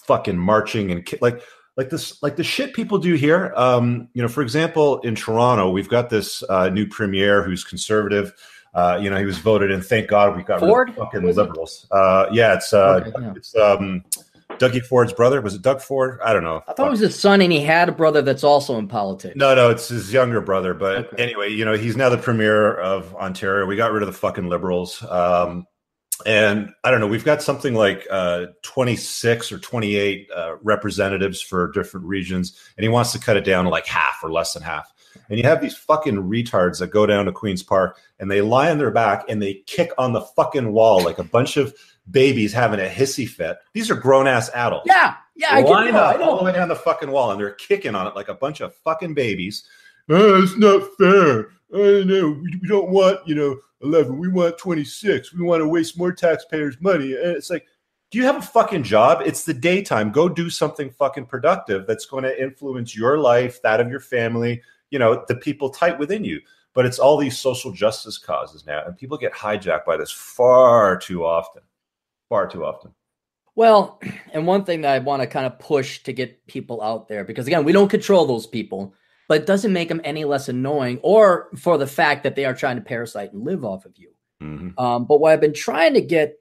fucking marching and like the shit people do here. For example, in Toronto, we've got this new premier who's conservative. He was voted in. Thank God we got rid of fucking liberals. It's Dougie Ford's brother. Was it Doug Ford? I don't know. I thought it was his son, and he had a brother that's also in politics. No, it's his younger brother. But anyway, he's now the premier of Ontario. We got rid of the fucking liberals. And I don't know, we've got something like 26 or 28 representatives for different regions, and he wants to cut it down to like half or less than half. And you have these fucking retards that go down to Queen's Park and they lie on their back and they kick on the fucking wall like a bunch of babies having a hissy fit. These are grown-ass adults. Yeah, I line up all the way down the fucking wall and they're kicking on it like a bunch of fucking babies. It's not fair. No, we don't want, 11. We want 26. We want to waste more taxpayers' money. And it's like, do you have a fucking job? It's the daytime. Go do something fucking productive that's going to influence your life, that of your family, the people tight within you. But it's all these social justice causes now, and people get hijacked by this far too often. Far too often. Well, and one thing that I want to kind of push to get people out there, because again, we don't control those people, but it doesn't make them any less annoying, or for the fact that they are trying to parasite and live off of you. Mm-hmm. But what I've been trying to get,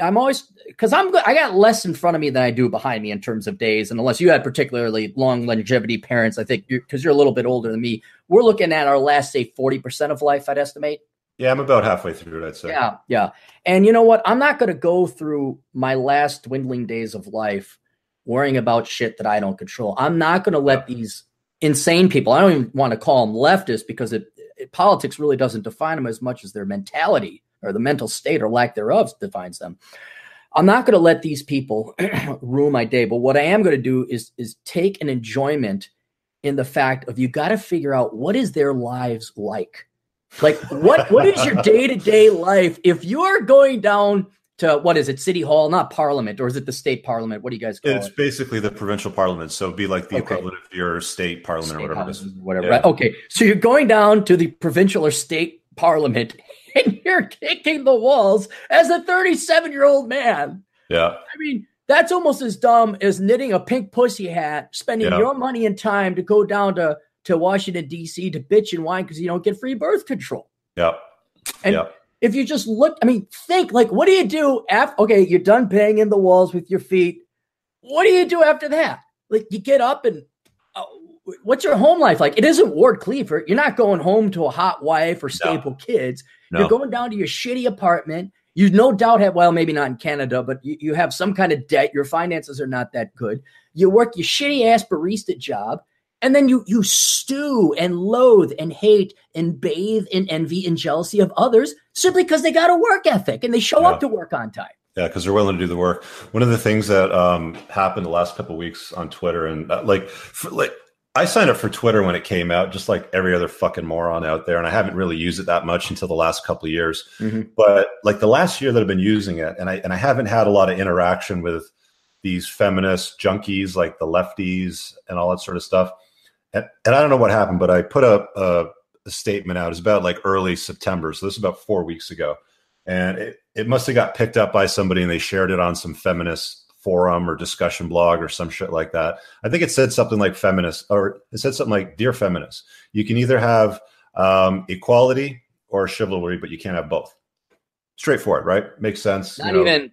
I'm always, because I got less in front of me than I do behind me in terms of days. And unless you had particularly long longevity parents, I think because you're a little bit older than me, we're looking at our last, say, 40% of life, I'd estimate. Yeah, I'm about halfway through it, I'd say. Yeah. And you know what? I'm not going to go through my last dwindling days of life worrying about shit that I don't control. I'm not going to let these insane people, I don't even want to call them leftists, because politics really doesn't define them as much as their mentality or the mental state or lack thereof defines them. I'm not going to let these people ruin my day. But what I am going to do is take an enjoyment in the fact of, you got to figure out what is their lives like. Like what is your day-to-day life? If you're going down to, what is it, City Hall, not Parliament, or is it the state Parliament? What do you guys call it? It's basically the provincial Parliament. So it'd be like the equivalent of your state Parliament, or whatever it is. Whatever. Yeah. Right? Okay. So you're going down to the provincial or state Parliament and you're kicking the walls as a 37-year-old man. Yeah. I mean, that's almost as dumb as knitting a pink pussy hat, spending your money and time to go down to Washington, D.C. to bitch and whine because you don't get free birth control. Yeah. And if you just look, think, like, what do you do after, okay, you're done banging the walls with your feet. What do you do after that? Like, you get up and what's your home life like? It isn't Ward Cleaver. You're not going home to a hot wife or stable kids. No. You're going down to your shitty apartment. You no doubt have, well, maybe not in Canada, but you have some kind of debt. Your finances are not that good. You work your shitty ass barista job. And then you stew and loathe and hate and bathe in envy and jealousy of others simply because they got a work ethic and they show up to work on time. Yeah, because they're willing to do the work. One of the things that happened the last couple of weeks on Twitter, and I signed up for Twitter when it came out, just like every other fucking moron out there, and I haven't really used it that much until the last couple of years. Mm-hmm. But like the last year that I've been using it, and I haven't had a lot of interaction with these feminist junkies like the lefties and all that sort of stuff. And I don't know what happened, but I put up a statement out. It was about like early September. So this is about 4 weeks ago. And it must have got picked up by somebody and they shared it on some feminist forum or discussion blog or some shit like that. I think it said something like feminist, or it said something like, "Dear feminists, you can either have equality or chivalry, but you can't have both." Straightforward, right? Makes sense. Not even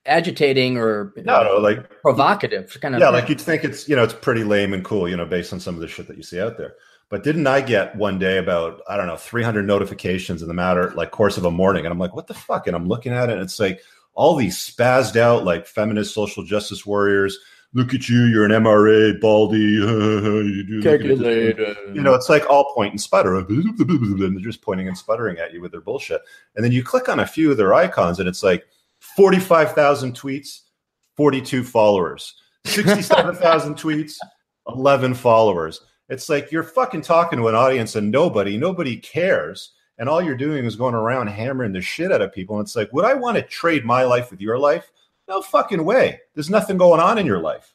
agitating or like provocative kind of thing. Like you'd think it's it's pretty lame and cool, based on some of the shit that you see out there. But didn't I get one day about 300 notifications in the course of a morning, and I'm like, what the fuck? And I'm looking at it and it's like all these spazzed out like feminist social justice warriors. Look at you, you're an MRA, baldy. You do calculator. It's like all point and sputter. And they're just pointing and sputtering at you with their bullshit. And then you click on a few of their icons and it's like 45,000 tweets, 42 followers, 67,000 tweets, 11 followers. It's like you're fucking talking to an audience and nobody cares. And all you're doing is going around hammering the shit out of people. And it's like, would I want to trade my life with your life? No fucking way. There's nothing going on in your life.